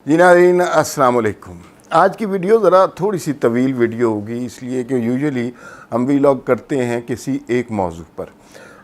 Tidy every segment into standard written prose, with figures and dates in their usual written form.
जी नाज़रीन अस्सलाम वालेकुम। आज की वीडियो ज़रा थोड़ी सी तवील वीडियो होगी, इसलिए कि यूजुअली हम वीलॉग करते हैं किसी एक मौजू पर,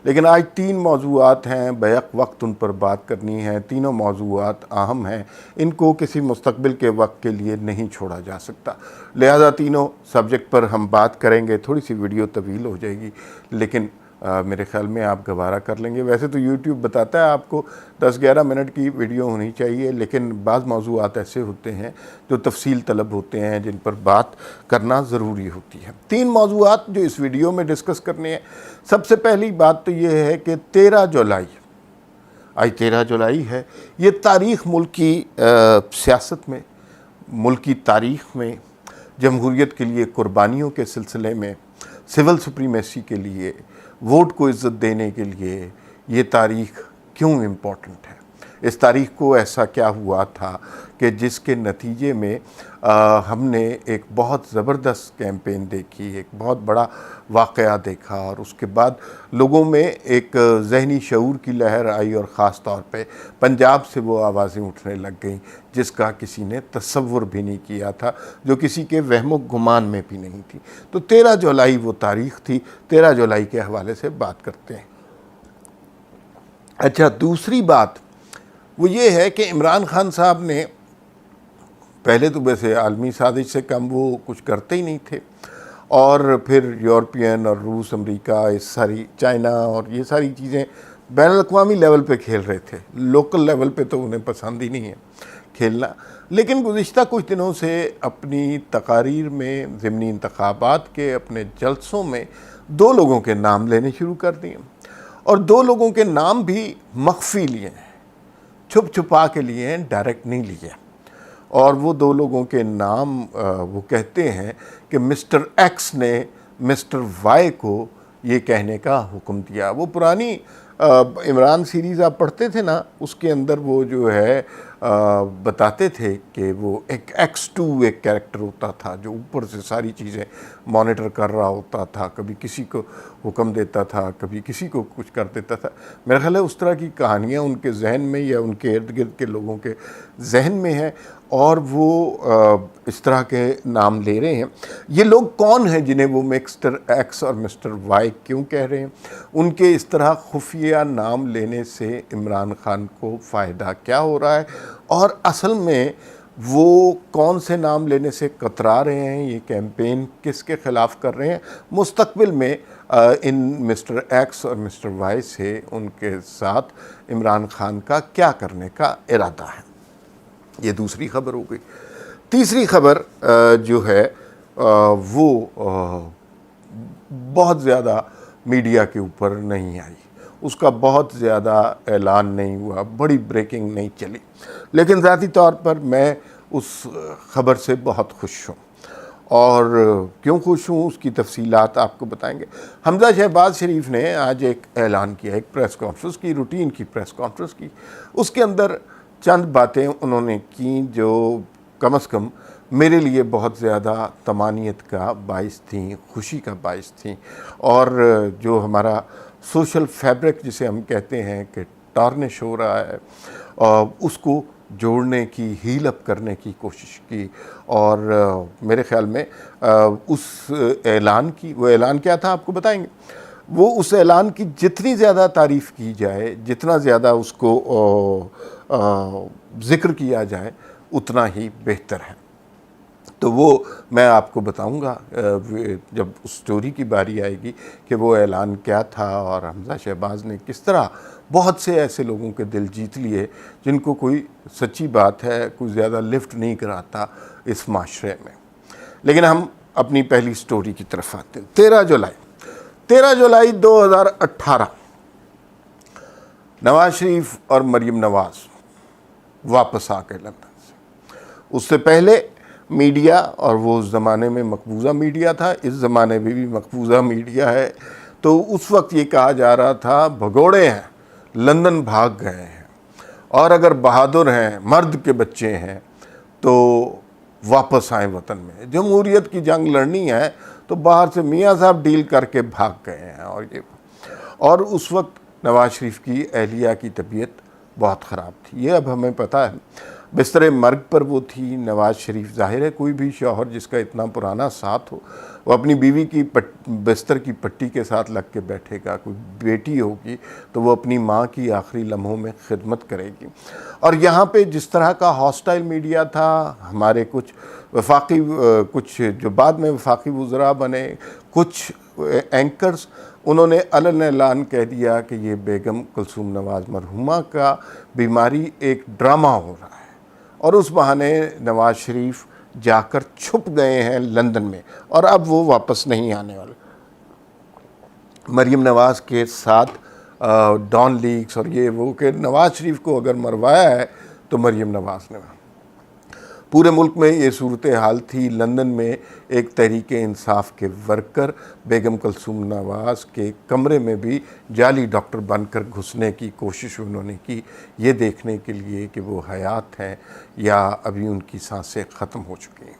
लेकिन आज 3 मौजूआत हैं, बैक वक्त उन पर बात करनी है। तीनों मौजूआत अहम हैं, इनको किसी मुस्तकबिल के वक्त के लिए नहीं छोड़ा जा सकता, लिहाजा तीनों सब्जेक्ट पर हम बात करेंगे। थोड़ी सी वीडियो तवील हो जाएगी, लेकिन मेरे ख्याल में आप गवारा कर लेंगे। वैसे तो YouTube बताता है आपको 10-11 मिनट की वीडियो होनी चाहिए, लेकिन बाज़ मौज़ूआत ऐसे होते हैं जो तफसील तलब होते हैं, जिन पर बात करना ज़रूरी होती है। 3 मौज़ूआत जो इस वीडियो में डिस्कस करने हैं। सबसे पहली बात तो ये है कि 13 जुलाई, आज 13 जुलाई है, ये तारीख़ मुल्क की सियासत में, मुल्क की तारीख़ में, जमहूरियत के लिए कुर्बानियों के सिलसिले में, सिविल सुप्रीमेसी के लिए, वोट को इज़्ज़त देने के लिए ये तारीख़ क्यों इम्पोर्टेंट है। इस तारीख़ को ऐसा क्या हुआ था कि जिसके नतीजे में हमने एक बहुत ज़बरदस्त कैंपेन देखी, एक बहुत बड़ा वाक़या देखा, और उसके बाद लोगों में एक ज़हनी शऊर की लहर आई, और ख़ास तौर पे पंजाब से वो आवाज़ें उठने लग गईं जिसका किसी ने तसव्वुर भी नहीं किया था, जो किसी के वहमो गुमान में भी नहीं थी। तो 13 जुलाई वो तारीख़ थी, 13 जुलाई के हवाले से बात करते हैं। अच्छा, दूसरी बात वो ये है कि इमरान खान साहब ने पहले तो वैसे आलमी साजिश से कम वो कुछ करते ही नहीं थे, और फिर यूरोपियन और रूस, अमेरिका, इस सारी चाइना और ये सारी चीज़ें बैनुल-अक़वामी लेवल पे खेल रहे थे। लोकल लेवल पे तो उन्हें पसंद ही नहीं है खेलना। लेकिन गुज़िश्ता कुछ दिनों से अपनी तकारीर में, ज़िमनी इंतख़ाबात के अपने जलसों में 2 लोगों के नाम लेने शुरू कर दिए, और 2 लोगों के नाम भी मख्फ़ी लिए हैं, छुप छुपा के लिए हैं, डायरेक्ट नहीं लिए। और वो 2 लोगों के नाम वो कहते हैं कि मिस्टर एक्स ने मिस्टर वाई को ये कहने का हुक्म दिया। वो पुरानी इमरान सीरीज़ आप पढ़ते थे ना, उसके अंदर वो जो है बताते थे कि वो एक X2 एक कैरेक्टर होता था जो ऊपर से सारी चीज़ें मॉनिटर कर रहा होता था, कभी किसी को हुक्म देता था, कभी किसी को कुछ कर देता था। मेरा ख्याल है उस तरह की कहानियाँ उनके जहन में या उनके इर्द गिर्द के लोगों के जहन में है, और वो इस तरह के नाम ले रहे हैं। ये लोग कौन हैं जिन्हें वो मिस्टर एक्स और मिस्टर वाई क्यों कह रहे हैं? उनके इस तरह खुफिया नाम लेने से इमरान खान को फ़ायदा क्या हो रहा है, और असल में वो कौन से नाम लेने से कतरा रहे हैं, ये कैंपेन किसके ख़िलाफ़ कर रहे हैं, मुस्तक़बिल में इन मिस्टर एक्स और मिस्टर वाई से उनके साथ इमरान खान का क्या करने का इरादा है। ये दूसरी ख़बर हो गई। तीसरी ख़बर जो है वो बहुत ज़्यादा मीडिया के ऊपर नहीं आई, उसका बहुत ज़्यादा ऐलान नहीं हुआ, बड़ी ब्रेकिंग नहीं चली, लेकिन ज़ाती तौर पर मैं उस ख़बर से बहुत खुश हूँ। और क्यों खुश हूँ उसकी तफसीलात आपको बताएंगे। हमज़ा शहबाज शरीफ ने आज एक ऐलान किया, एक प्रेस कॉन्फ्रेंस की, रूटीन की प्रेस कॉन्फ्रेंस की। उसके अंदर चंद बातें उन्होंने की जो कम से कम मेरे लिए बहुत ज़्यादा तमानियत का बाइस थी, खुशी का बाइस थी, और जो हमारा सोशल फैब्रिक जिसे हम कहते हैं कि टार्निश हो रहा है, उसको जोड़ने की, हील अप करने की कोशिश की। और मेरे ख़्याल में उस ऐलान की, वो ऐलान क्या था आपको बताएंगे, वो उस ऐलान की जितनी ज़्यादा तारीफ़ की जाए, जितना ज़्यादा उसको ज़िक्र किया जाए, उतना ही बेहतर है। तो वो मैं आपको बताऊंगा जब उस स्टोरी की बारी आएगी कि वो ऐलान क्या था, और हमज़ा शहबाज ने किस तरह बहुत से ऐसे लोगों के दिल जीत लिए जिनको कोई सच्ची बात है, कोई ज़्यादा लिफ्ट नहीं कराता इस माशरे में। लेकिन हम अपनी पहली स्टोरी की तरफ आते हैं। 13 जुलाई 2018 नवाज शरीफ और मरीम नवाज़ वापस आ गए लंदन से। उससे पहले मीडिया, और वो उस ज़माने में मकबूजा मीडिया था, इस ज़माने में भी मकबूजा मीडिया है, तो उस वक्त ये कहा जा रहा था भगोड़े हैं, लंदन भाग गए हैं, और अगर बहादुर हैं, मर्द के बच्चे हैं तो वापस आए वतन में, जमहूरियत की जंग लड़नी है तो बाहर से मियाँ साहब डील करके भाग गए हैं। और उस वक्त नवाज शरीफ की अहलिया की तबीयत बहुत ख़राब थी, ये अब हमें पता है। बिस्तर मर्ग पर वो थी नवाज़ शरीफ। ज़ाहिर है कोई भी शौहर जिसका इतना पुराना साथ हो वो अपनी बीवी की बिस्तर की पट्टी के साथ लग के बैठेगा। कोई बेटी होगी तो वो अपनी माँ की आखिरी लम्हों में खिदमत करेगी। और यहाँ पे जिस तरह का हॉस्टाइल मीडिया था, हमारे कुछ वफाकी कुछ जो बाद में वफाकी वज़रा बने, कुछ एंकर्स, उन्होंने अलन ऐलान कह दिया कि ये बेगम कुलसूम नवाज़ मरहुमा का बीमारी एक ड्रामा हो रहा है, और उस बहाने नवाज़ शरीफ जाकर छुप गए हैं लंदन में और अब वो वापस नहीं आने वाले। मरीम नवाज़ के साथ डॉन लीक्स और ये वो कि नवाज़ शरीफ को अगर मरवाया है तो मरीम नवाज़ ने। पूरे मुल्क में ये सूरत हाल थी। लंदन में एक तहरीक इंसाफ के वर्कर बेगम कुलसूम नवाज़ के कमरे में भी जाली डॉक्टर बनकर घुसने की कोशिश उन्होंने की, ये देखने के लिए कि वो हयात हैं या अभी उनकी सांसें ख़त्म हो चुकी हैं।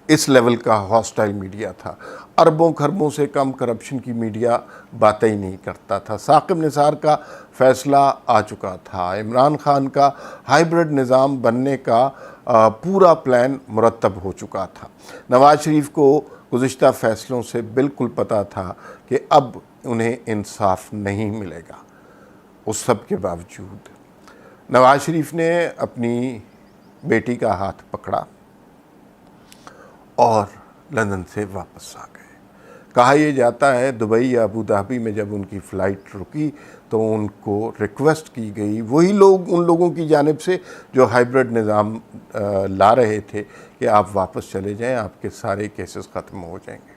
इस लेवल का हॉस्टाइल मीडिया था। अरबों खरबों से कम करप्शन की मीडिया बातें ही नहीं करता था। साकिब निसार का फ़ैसला आ चुका था। इमरान खान का हाइब्रिड निज़ाम बनने का पूरा प्लान मुरतब हो चुका था। नवाज़ शरीफ को गुज़िश्ता फ़ैसलों से बिल्कुल पता था कि अब उन्हें इंसाफ नहीं मिलेगा। उस सब के बावजूद नवाज़ शरीफ ने अपनी बेटी का हाथ पकड़ा और लंदन से वापस आ गए। कहा यह जाता है दुबई या अबू धाबी में जब उनकी फ़्लाइट रुकी तो उनको रिक्वेस्ट की गई, वही लोग उन लोगों की जानिब से जो हाइब्रिड निज़ाम ला रहे थे, कि आप वापस चले जाएं, आपके सारे केसेस ख़त्म हो जाएंगे।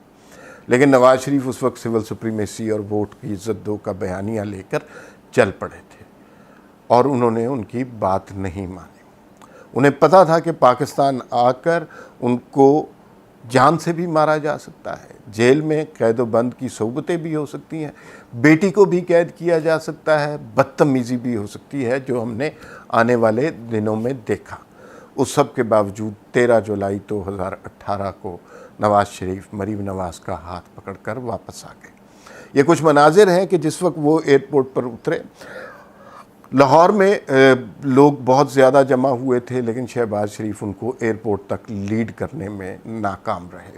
लेकिन नवाज़ शरीफ उस वक्त सिविल सुप्रीमेसी और वोट की इज़्ज़त दो का बयानिया लेकर चल पड़े थे और उन्होंने उनकी बात नहीं मानी। उन्हें पता था कि पाकिस्तान आकर उनको जान से भी मारा जा सकता है, जेल में कैदोबंद की सोबतें भी हो सकती हैं, बेटी को भी कैद किया जा सकता है, बदतमीज़ी भी हो सकती है, जो हमने आने वाले दिनों में देखा। उस सब के बावजूद 13 जुलाई 2018 को नवाज़ शरीफ मरीम नवाज़ का हाथ पकड़कर वापस आ गए। ये कुछ मनाजिर हैं कि जिस वक्त वो एयरपोर्ट पर उतरे, लाहौर में लोग बहुत ज़्यादा जमा हुए थे, लेकिन शहबाज शरीफ उनको एयरपोर्ट तक लीड करने में नाकाम रहे।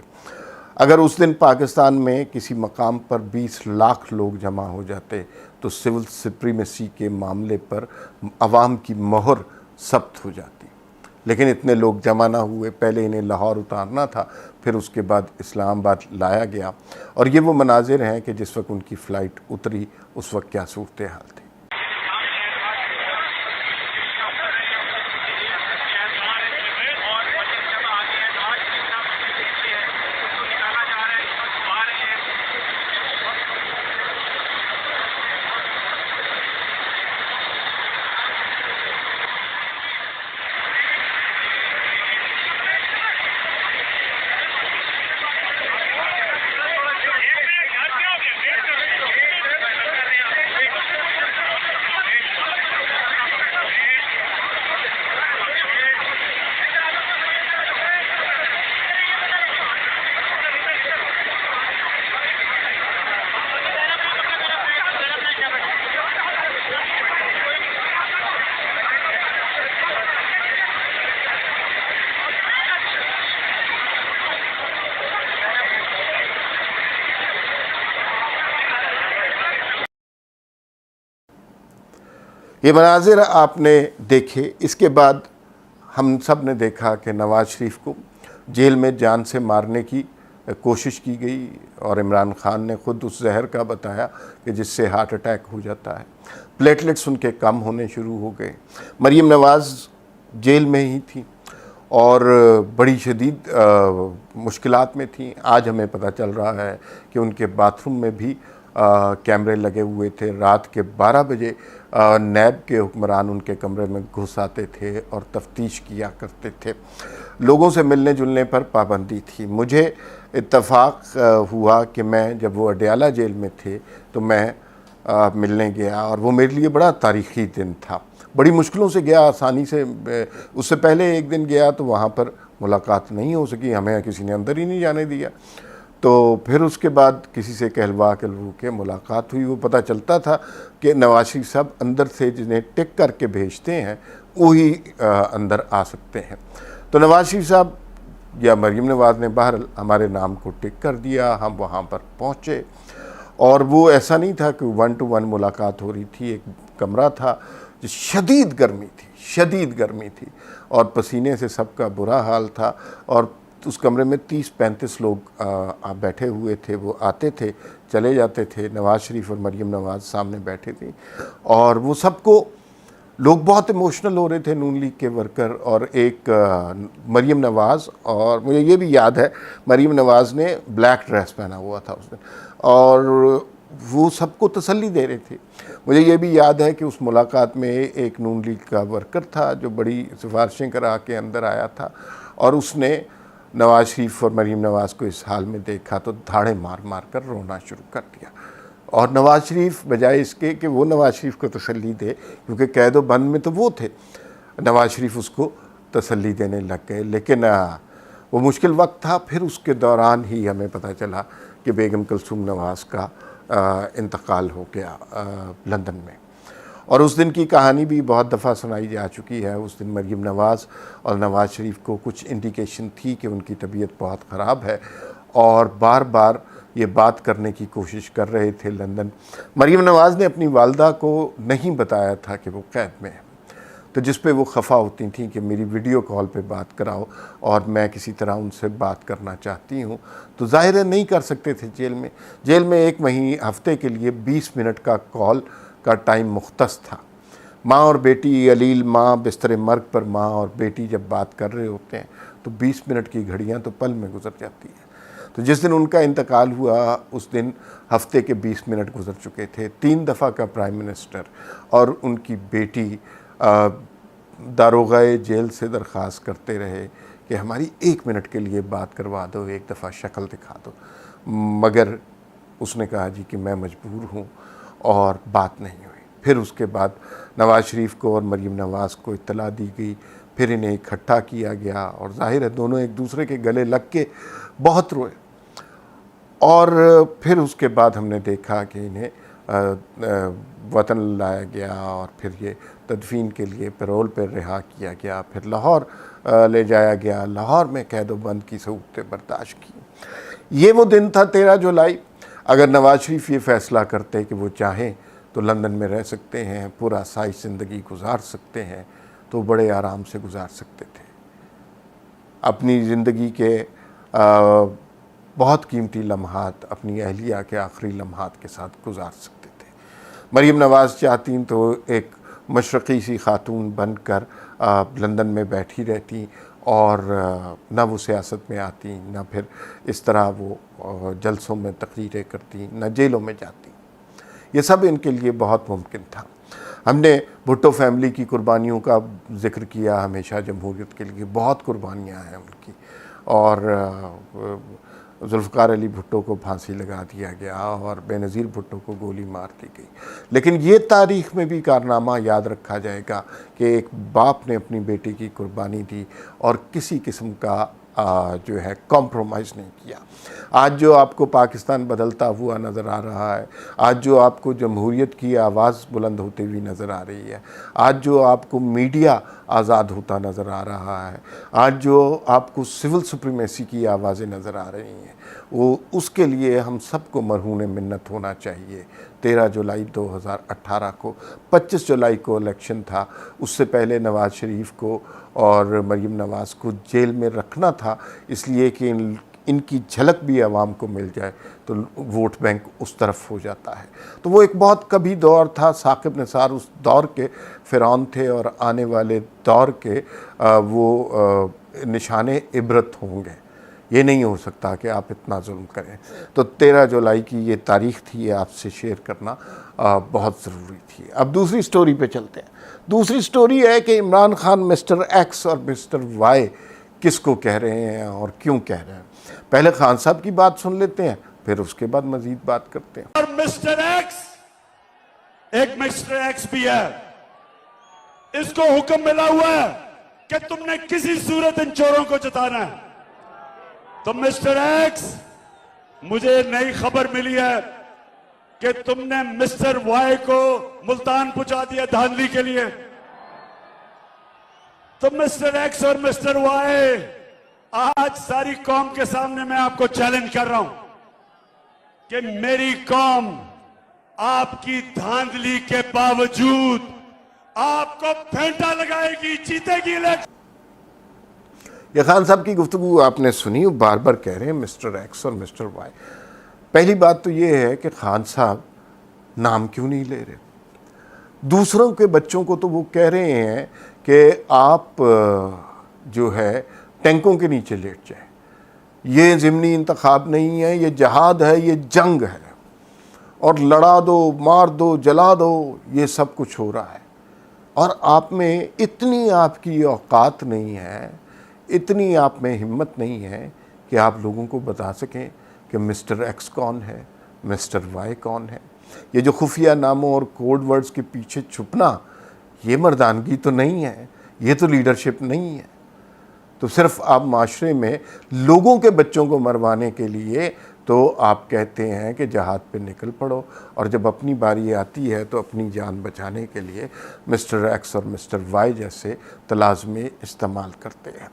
अगर उस दिन पाकिस्तान में किसी मकाम पर 20 लाख लोग जमा हो जाते तो सिविल सुप्रीमेसी के मामले पर अवाम की मोहर सख्त हो जाती। लेकिन इतने लोग जमा ना हुए। पहले इन्हें लाहौर उतारना था, फिर उसके बाद इस्लामाबाद लाया गया, और ये वो मनाजिर हैं कि जिस वक्त उनकी फ़्लाइट उतरी उस वक्त क्या सूरत हाल थी। ये मनाजिर आपने देखे। इसके बाद हम सब ने देखा कि नवाज़ शरीफ को जेल में जान से मारने की कोशिश की गई, और इमरान खान ने ख़ुद उस जहर का बताया कि जिससे हार्ट अटैक हो जाता है। प्लेटलेट्स उनके कम होने शुरू हो गए। मरीम नवाज़ जेल में ही थी और बड़ी शदीद मुश्किलात में थी। आज हमें पता चल रहा है कि उनके बाथरूम में भी कैमरे लगे हुए थे। रात के 12 बजे नैब के हुक्मरान उनके कमरे में घुस आते थे और तफ्तीश किया करते थे। लोगों से मिलने जुलने पर पाबंदी थी। मुझे इत्तफाक हुआ कि मैं जब वो अडयाला जेल में थे तो मैं मिलने गया, और वो मेरे लिए बड़ा तारीख़ी दिन था। बड़ी मुश्किलों से गया, आसानी से। उससे पहले एक दिन गया तो वहाँ पर मुलाकात नहीं हो सकी, हमें किसी ने अंदर ही नहीं जाने दिया। तो फिर उसके बाद किसी से कहलवा के मुलाकात हुई। वो पता चलता था कि नवाज़ शरीफ साहब अंदर से जिन्हें टिक करके भेजते हैं वही अंदर आ सकते हैं। तो नवाज शरीफ साहब या मरीम नवाज़ ने बाहर हमारे नाम को टिक कर दिया, हम वहाँ पर पहुँचे और वो ऐसा नहीं था कि 1 to 1 मुलाकात हो रही थी। एक कमरा था जो शदीद गर्मी थी और पसीने से सबका बुरा हाल था और उस कमरे में 30-35 लोग बैठे हुए थे। वो आते थे, चले जाते थे। नवाज़ शरीफ और मरीम नवाज़ सामने बैठे थे और वो सबको लोग बहुत इमोशनल हो रहे थे, नून लीग के वर्कर। और एक मरीम नवाज़, और मुझे ये भी याद है मरीम नवाज़ ने ब्लैक ड्रेस पहना हुआ था उस दिन और वो सबको तसल्ली दे रहे थे। मुझे ये भी याद है कि उस मुलाकात में एक नून लीग का वर्कर था जो बड़ी सिफारिशें करा के अंदर आया था और उसने नवाज़ शरीफ और मरीम नवाज़ को इस हाल में देखा तो धाड़े मार मार कर रोना शुरू कर दिया। और नवाज़ शरीफ बजाय इसके कि वो नवाज़ शरीफ को तसल्ली दे, क्योंकि कैद व बंद में तो वो थे, नवाज़ शरीफ उसको तसल्ली देने लग गए। लेकिन वो मुश्किल वक्त था। फिर उसके दौरान ही हमें पता चला कि बेगम कुलसूम नवाज़ का इंतकाल हो गया लंदन में। और उस दिन की कहानी भी बहुत दफ़ा सुनाई जा चुकी है। उस दिन मरीम नवाज़ और नवाज़ शरीफ को कुछ इंडिकेशन थी कि उनकी तबीयत बहुत ख़राब है और बार बार ये बात करने की कोशिश कर रहे थे लंदन। मरीम नवाज़ ने अपनी वालदा को नहीं बताया था कि वो कैद में है, तो जिस पे वो खफा होती थी कि मेरी वीडियो कॉल पे बात कराओ और मैं किसी तरह उनसे बात करना चाहती हूँ। तो ज़ाहिर है नहीं कर सकते थे जेल में एक हफ्ते के लिए 20 मिनट का कॉल का टाइम मुख्तस था। माँ और बेटी, अलील माँ बिस्तर मर्ग पर माँ और बेटी जब बात कर रहे होते हैं तो 20 मिनट की घड़ियाँ तो पल में गुजर जाती हैं। तो जिस दिन उनका इंतकाल हुआ उस दिन हफ्ते के 20 मिनट गुजर चुके थे। 3 दफ़ा का प्राइम मिनिस्टर और उनकी बेटी दारोगाए जेल से दरख्वास्त करते रहे कि हमारी 1 मिनट के लिए बात करवा दो, एक दफ़ा शक्ल दिखा दो, मगर उसने कहा जी कि मैं मजबूर हूँ और बात नहीं हुई। फिर उसके बाद नवाज़ शरीफ को और मरीम नवाज़ को इत्तला दी गई, फिर इन्हें इकट्ठा किया गया और जाहिर है दोनों एक दूसरे के गले लग के बहुत रोए। और फिर उसके बाद हमने देखा कि इन्हें वतन लाया गया और फिर ये तदफीन के लिए पैरोल पर रिहा किया गया। फिर लाहौर ले जाया गया, लाहौर में कैद व बंद की सहूलतें बर्दाश्त की। ये वो दिन था 13 जुलाई। अगर नवाज़ शरीफ ये फ़ैसला करते कि वो चाहें तो लंदन में रह सकते हैं, पूरा साइज ज़िंदगी गुजार सकते हैं, तो बड़े आराम से गुजार सकते थे। अपनी ज़िंदगी के बहुत कीमती लम्हात अपनी अहलिया के आखिरी लम्हात के साथ गुजार सकते थे। मरीम नवाज़ चाहती तो एक मशरक़ी सी खातून बनकर लंदन में बैठी रहती और ना वो सियासत में आती, ना फिर इस तरह वो जलसों में तकरीरें करती, ना जेलों में जाती। ये सब इनके लिए बहुत मुमकिन था। हमने भुट्टो फैमिली की कुर्बानियों का ज़िक्र किया हमेशा। जमहूरियत के लिए बहुत कुर्बानियाँ हैं उनकी। और जुल्फ़िकार अली भुट्टो को फांसी लगा दिया गया और बेनज़ीर भुट्टो को गोली मार दी गई। लेकिन ये तारीख़ में भी कारनामा याद रखा जाएगा कि एक बाप ने अपनी बेटी की कुर्बानी दी और किसी किस्म का जो है कॉम्प्रोमाइज़ नहीं किया। आज जो आपको पाकिस्तान बदलता हुआ नज़र आ रहा है, आज जो आपको जमहूरियत की आवाज़ बुलंद होती हुई नज़र आ रही है, आज जो आपको मीडिया आज़ाद होता नज़र आ रहा है, आज जो आपको सिविल सुप्रीमेसी की आवाज़ें नज़र आ रही हैं, वो उसके लिए हम सबको मरहून मिन्नत होना चाहिए। 13 जुलाई 2018 को, 25 जुलाई को इलेक्शन था। उससे पहले नवाज़ शरीफ को और मरीम नवाज़ को जेल में रखना था, इसलिए कि इनकी झलक भी आवाम को मिल जाए तो वोट बैंक उस तरफ हो जाता है। तो वो एक बहुत कभी दौर था। साकिब निसार उस दौर के फ़िरौन थे और आने वाले दौर के वो निशाने इबरत होंगे। ये नहीं हो सकता कि आप इतना जुल्म करें। तो 13 जुलाई की ये तारीख़ थी, ये आपसे शेयर करना बहुत ज़रूरी थी। अब दूसरी स्टोरी पे चलते हैं। दूसरी स्टोरी है कि इमरान खान मिस्टर एक्स और मिस्टर वाई किसको कह रहे हैं और क्यों कह रहे हैं। पहले खान साहब की बात सुन लेते हैं, फिर उसके बाद मजीद बात करते हैं। और मिस्टर एक्स, एक मिस्टर एक्स भी है, इसको हुक्म मिला हुआ है कि तुमने किसी सूरत इन चोरों को जताना है। तो मिस्टर एक्स, मुझे नई खबर मिली है कि तुमने मिस्टर वाई को मुल्तान पहुंचा दिया धांधली के लिए। तो मिस्टर एक्स और मिस्टर वाई, आज सारी कौम के सामने मैं आपको चैलेंज कर रहा हूं कि मेरी कौम आपकी धांधली के बावजूद आपको फेंटा लगाएगी, जीतेगी इलेक्शन। ये खान साहब की गुफ्तगू आपने सुनी, वो बार बार कह रहे हैं मिस्टर एक्स और मिस्टर वाई। पहली बात तो ये है कि खान साहब नाम क्यों नहीं ले रहे। दूसरों के बच्चों को तो वो कह रहे हैं कि आप जो है टैंकों के नीचे लेट जाए। ये ज़िमनी इंतखाब नहीं है, ये जहाद है, ये जंग है, और लड़ा दो, मार दो, जला दो, ये सब कुछ हो रहा है। और आप में इतनी आपकी औकात नहीं है, इतनी आप में हिम्मत नहीं है कि आप लोगों को बता सकें कि मिस्टर एक्स कौन है, मिस्टर वाई कौन है। ये जो खुफिया नामों और कोड वर्ड्स के पीछे छुपना, ये मर्दानगी तो नहीं है, ये तो लीडरशिप नहीं है। तो सिर्फ आप माशरे में लोगों के बच्चों को मरवाने के लिए तो आप कहते हैं कि जहाद पे निकल पड़ो, और जब अपनी बारी आती है तो अपनी जान बचाने के लिए मिस्टर एक्स और मिस्टर वाई जैसे तलाज़मे इस्तेमाल करते हैं।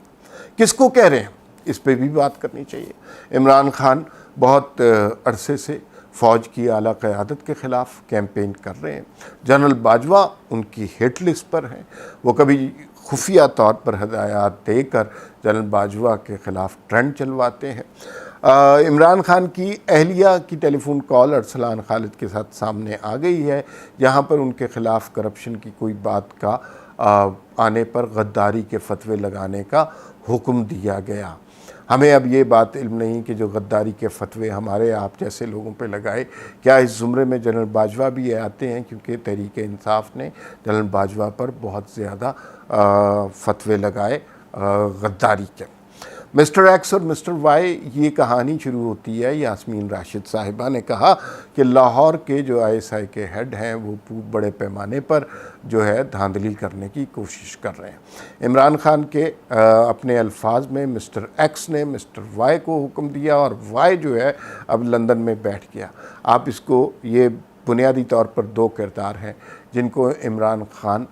किसको कह रहे हैं, इस पे भी बात करनी चाहिए। इमरान खान बहुत अरसे से फ़ौज की आला क़यादत के ख़िलाफ़ कैंपेन कर रहे हैं। जनरल बाजवा उनकी हिट लिस्ट पर हैं। वो कभी खुफिया तौर पर हदायत देकर जनरल बाजवा के ख़िलाफ़ ट्रेंड चलवाते हैं। इमरान खान की अहलिया की टेलीफोन कॉल अरसलान खालिद के साथ सामने आ गई है, जहाँ पर उनके ख़िलाफ़ करप्शन की कोई बात का आने पर गद्दारी के फतवे लगाने का हुक्म दिया गया। हमें अब ये बात इल्म नहीं कि जो गद्दारी के फतवे हमारे आप जैसे लोगों पे लगाए, क्या इस ज़ुमरे में जनरल बाजवा भी आते हैं, क्योंकि तहरीक इंसाफ ने जनरल बाजवा पर बहुत ज़्यादा फतवे लगाए गद्दारी के। मिस्टर एक्स और मिस्टर वाई, ये कहानी शुरू होती है यास्मीन राशिद साहिबा ने कहा कि लाहौर के जो ISI के हेड हैं वो बड़े पैमाने पर जो है धांधली करने की कोशिश कर रहे हैं। इमरान खान के अपने अल्फाज में मिस्टर एक्स ने मिस्टर वाई को हुक्म दिया, और वाई जो है अब लंदन में बैठ गया। आप इसको, ये बुनियादी तौर पर दो किरदार हैं जिनको इमरान खान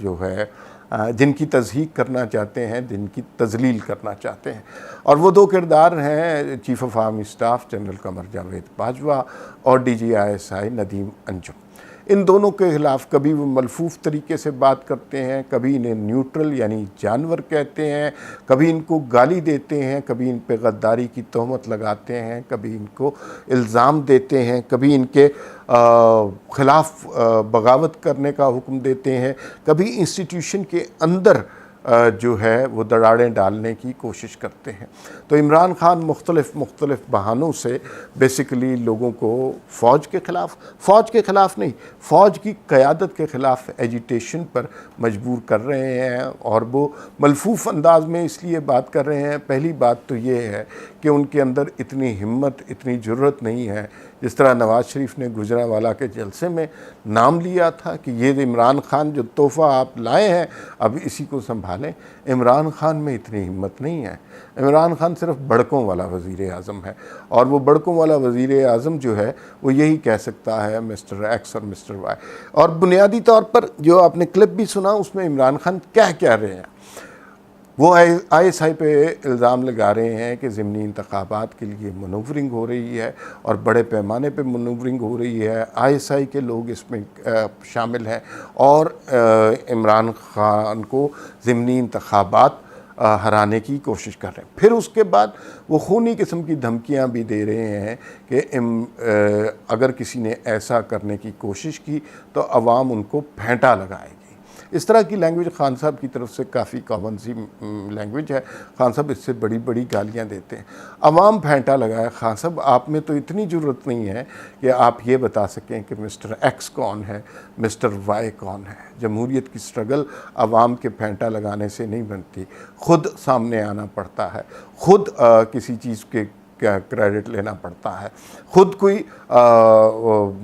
जो है जिनकी तज़हीक करना चाहते हैं, जिनकी तज़लील करना चाहते हैं, और वो दो किरदार हैं chief of army staff general Qamar Javed Bajwa और DG ISI नदीम अंजुम। इन दोनों के ख़िलाफ़ कभी वो मलफूफ तरीके से बात करते हैं, कभी इन्हें न्यूट्रल यानी जानवर कहते हैं, कभी इनको गाली देते हैं, कभी इन पे गद्दारी की तहमत लगाते हैं, कभी इनको इल्ज़ाम देते हैं, कभी इनके ख़िलाफ़ बगावत करने का हुक्म देते हैं, कभी इंस्टीट्यूशन के अंदर जो है वो दरारें डालने की कोशिश करते हैं। तो इमरान खान मुख्तलिफ़ बहानों से बेसिकली लोगों को फ़ौज के ख़िलाफ़ नहीं, फ़ौज की क़यादत के ख़िलाफ़ एजिटेशन पर मजबूर कर रहे हैं, और वो मलफूफ अंदाज में इसलिए बात कर रहे हैं। पहली बात तो ये है कि उनके अंदर इतनी हिम्मत, इतनी ज़रूरत नहीं है, जिस तरह नवाज़ शरीफ ने गुजरांवाला के जलसे में नाम लिया था कि ये इमरान खान जो तोहफ़ा आप लाए हैं अब इसी को संभालें। इमरान खान में इतनी हिम्मत नहीं है। इमरान खान सिर्फ बड़कों वाला वज़ीर आज़म है, और वो बड़कों वाला वज़ीर आज़म जो है वो यही कह सकता है मिस्टर एक्स और मिस्टर वाई। और बुनियादी तौर पर जो आपने क्लिप भी सुना, उसमें इमरान खान क्या कह रहे हैं, वो ISI पे इल्ज़ाम लगा रहे हैं कि ज़िमनी इंतखाबात के लिए मनूवरिंग हो रही है, और बड़े पैमाने पे मनूवरिंग हो रही है। ISI के लोग इसमें शामिल हैं, और इमरान खान को ज़िमनी इंतखाबात हराने की कोशिश कर रहे हैं। फिर उसके बाद वो खूनी किस्म की धमकियां भी दे रहे हैं कि अगर किसी ने ऐसा करने की कोशिश की तो अवाम उनको फेंटा लगाएगी। इस तरह की लैंग्वेज खान साहब की तरफ से काफ़ी कॉमन सी लैंग्वेज है। खान साहब इससे बड़ी बड़ी गालियां देते हैं। अवाम फेंटा लगाए। खान साहब, आप में तो इतनी ज़रूरत नहीं है कि आप ये बता सकें कि मिस्टर एक्स कौन है, मिस्टर वाई कौन है। जमहूरियत की स्ट्रगल अवाम के फेंटा लगाने से नहीं बनती, ख़ुद सामने आना पड़ता है, ख़ुद किसी चीज़ के क्या क्रेडिट लेना पड़ता है, ख़ुद कोई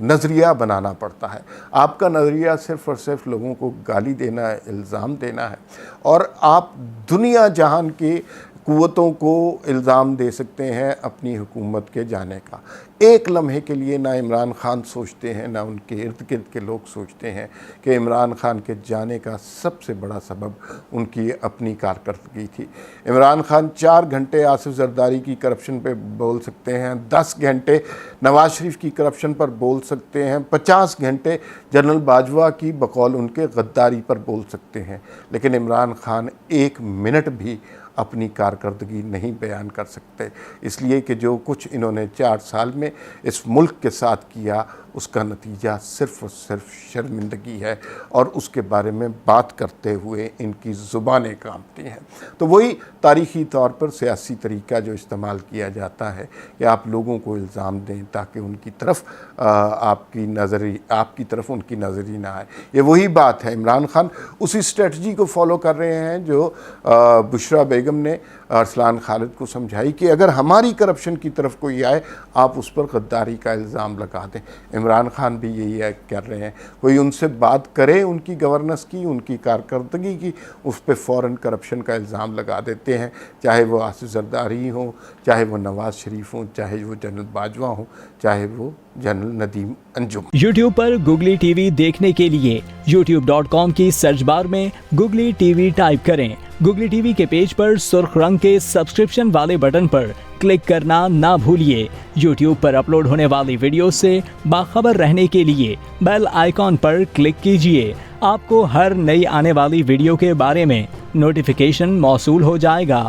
नज़रिया बनाना पड़ता है। आपका नज़रिया सिर्फ़ और सिर्फ लोगों को गाली देना है, इल्ज़ाम देना है, और आप दुनिया जहान की क़ुव्वतों को इल्ज़ाम दे सकते हैं अपनी हुकूमत के जाने का। एक लम्हे के लिए ना इमरान खान सोचते हैं, ना उनके इर्द गिर्द के लोग सोचते हैं कि इमरान खान के जाने का सबसे बड़ा सबब उनकी अपनी कारकर्दगी थी। इमरान खान 4 घंटे आसिफ जरदारी की करप्शन पे बोल सकते हैं, 10 घंटे नवाज शरीफ की करप्शन पर बोल सकते हैं, 50 घंटे जनरल बाजवा की बकौल उनके गद्दारी पर बोल सकते हैं, लेकिन इमरान खान 1 मिनट भी अपनी कारकर्दगी नहीं बयान कर सकते। इसलिए कि जो कुछ इन्होंने 4 साल में इस मुल्क के साथ किया, उसका नतीजा सिर्फ़ और सिर्फ शर्मिंदगी है, और उसके बारे में बात करते हुए इनकी ज़ुबानें कांपती हैं। तो वही तारीख़ी तौर पर सियासी तरीका जो इस्तेमाल किया जाता है कि आप लोगों को इल्ज़ाम दें ताकि उनकी तरफ आपकी तरफ उनकी नज़री ना आए। ये वही बात है, इमरान खान उसी स्ट्रेटजी को फॉलो कर रहे हैं जो बुशरा बेगम ने अरसलान खालिद को समझाई कि अगर हमारी करप्शन की तरफ कोई आए, आप उस पर गद्दारी का इल्ज़ाम लगा दें। इमरान खान भी यही कर रहे हैं, कोई उनसे बात करे उनकी गवर्नेंस की, उनकी कारकर्दगी की, उस पर फ़ौरन करप्शन का इल्ज़ाम लगा देते हैं, चाहे वो आसिफ जरदारी हो, चाहे वो नवाज शरीफ हो, चाहे वो जनरल बाजवा हो, चाहे वो जनरल नदीम अंजुम। YouTube पर गुगली टीवी देखने के लिए youtube.com की सर्च बार में गुगली टीवी टाइप करें। गुगली टीवी के पेज पर सुर्ख रंग के सब्सक्रिप्शन वाले बटन पर क्लिक करना ना भूलिए। YouTube पर अपलोड होने वाली वीडियो से बाखबर रहने के लिए बेल आइकॉन पर क्लिक कीजिए। आपको हर नई आने वाली वीडियो के बारे में नोटिफिकेशन मौसूल हो जाएगा।